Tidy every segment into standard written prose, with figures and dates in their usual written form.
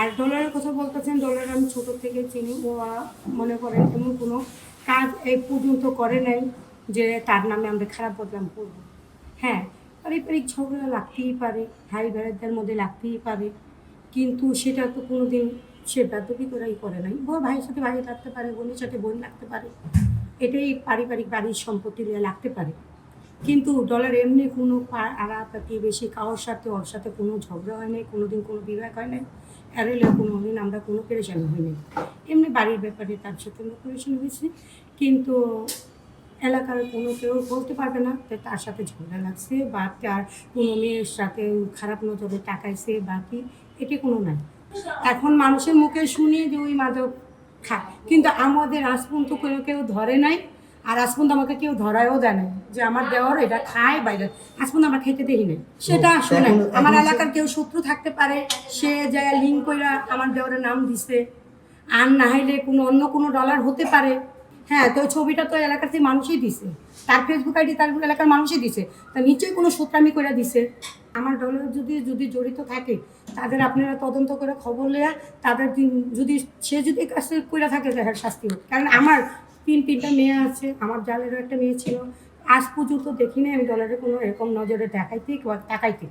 আর ডলারের কথা বলতেছেন, ডলার আমি ছোটো থেকে চিনি। ও মনে করেন এমন কোনো কাজ এই পর্যন্ত করে নাই যে তার নামে আমরা খারাপ বদনাম করবো। হ্যাঁ, পারিবারিক ঝগড়া লাগতেই পারে, ভাই ভাইদের মধ্যে লাগতেই পারে, কিন্তু সেটা তো কোনো দিন সে বেদবি করাই করে নাই। ভাইয়ের সাথে ভাই লাগতে পারে, বোনের সাথে বোন লাগতে পারে, এটাই পারিবারিক বাড়ির সম্পত্তি নিয়ে লাগতে পারে। কিন্তু ডলার এমনি কোনো আড়াআড়ি বেশি কারোর সাথে ওর সাথে কোনো ঝগড়া হয় নাই, কোনো দিন কোনো বিবাদ হয় নাই, এড়েলে কোনো দিন আমরা কোনো পেরেশানি হয়নি। এমনি বাড়ির ব্যাপারে তার সাথে আমরা পেরেশানি হয়েছি, কিন্তু এলাকার কোনো কেউ বলতে পারবে না যে তার সাথে ঝগড়া লাগছে বা তার কোনো মেয়ের সাথে খারাপ নজরে তাকাইছে বা কি, এটি কোনো নাই। এখন মানুষের মুখে শুনি যে ওই মাদক খায়, কিন্তু আমাদের আজ পর্যন্ত কেউ ধরে নাই, আর আজ পর্যন্ত আমাকে কেউ ধরায়ও দেয় নাই যে আমার দেওয়ার এটা খায় বাইরে, আজ পর্যন্ত আমরা খেতে দেখি নাই। সেটা শুনে আমার এলাকার কেউ শত্রু থাকতে পারে, সে যায় লিঙ্ক করে আমার দেওয়ারের নাম দিছে, আর না হইলে কোনো অন্য কোনো ডলার হতে পারে। হ্যাঁ, তো ছবিটা তো এলাকার থেকে মানুষই দিছে, তার ফেসবুক আইডি তার এলাকার মানুষই দিছে, তা নিশ্চয়ই কোনো সূত্রামি করে দিছে। আমার ডলার যদি জড়িত থাকে তাদের আপনারা তদন্ত করে খবর নেওয়া, তাদের যদি সে যদি কাছে করে থাকে তাদের শাস্তি হোক। কারণ আমার তিনটা মেয়ে আছে, আমার জালেরও একটা মেয়ে ছিল, আজ পর্যন্ত দেখি না আমি ডলারে কোনো এরকম নজরে দেখাইতে বা তাকাইতে।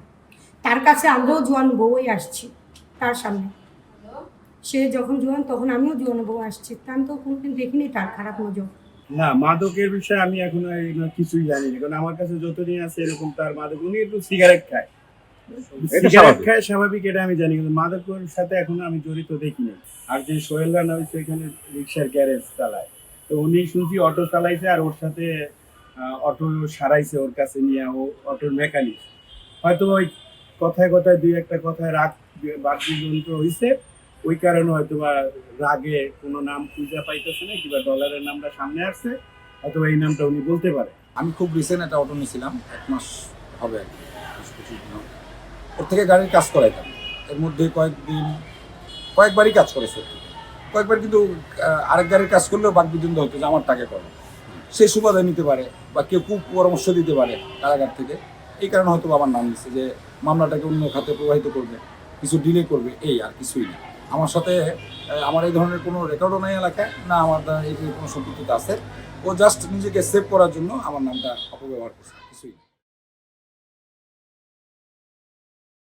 তার কাছে আমরাও জোয়ান বউই আসছি তার সামনে, সে যখন জোয়ান তখন আমিও জোয়ান বউ আসছি, তা আমি তো কোনোদিন দেখিনি তার খারাপ নজর। না, মাদকের বিষয়ে আমি এখন কিছুই জানি না, কারণ আমার কাছে যত নিয়ে আছে এরকম তার মাদক, উনি একটু সিগারেট খায়, সিগারেট খায় স্বাভাবিক, এটা আমি জানি, কিন্তু মাদকের সাথে এখনো আমি জড়িত দেখিনি। আর যে সোহেল রানা হয়েছে এখানে রিক্সার গ্যারেজ চালায়, তো উনি শুনছি অটো চালাইছে আর ওর সাথে অটো সারাইছে ওর কাছে নিয়ে, ও অটোর মেকানিক, হয়তো ওই কথায় কথায় দুই একটা কথায় রাগ বাদ্যযন্ত্র হয়েছে, ওই কারণে হয়তো বা রাগে কোনো নাম খুঁজে পাইতেছে না, কিংবা ডলারের নামটা সামনে আসছে, হয়তো এই নামটা উনি বলতে পারে। আমি খুব রিসেন্ট একটা অটো নিয়েছিলাম, 1 মাস হবে আর কি, 25 দিন হবে। ওর থেকে গাড়ির কাজ করাইতাম, এর মধ্যে কয়েকবারই কাজ করেছে, কয়েকবার কিন্তু আরেক গাড়ির কাজ করলেও বাকবিতন্ড হতো যে আমার টাকা করো, সে সুবাদে নিতে পারে বা কেউ খুব পরামর্শ দিতে পারে কারাগার থেকে। এই কারণে হয়তো আমার নাম দিচ্ছে যে মামলাটাকে অন্য খাতে প্রবাহিত করবে, কিছু ডিলে করবে, এই আর কিছুই না। আমার সাথে আমার এই ধরনের কোনো রেকর্ডও নেই এলাকায়, না আমার এই কোনো সম্পৃক্ততা আছে। ও জাস্ট নিজেকে সেভ করার জন্য আমার নামটা অপব্যবহার করছে, কিছুই না।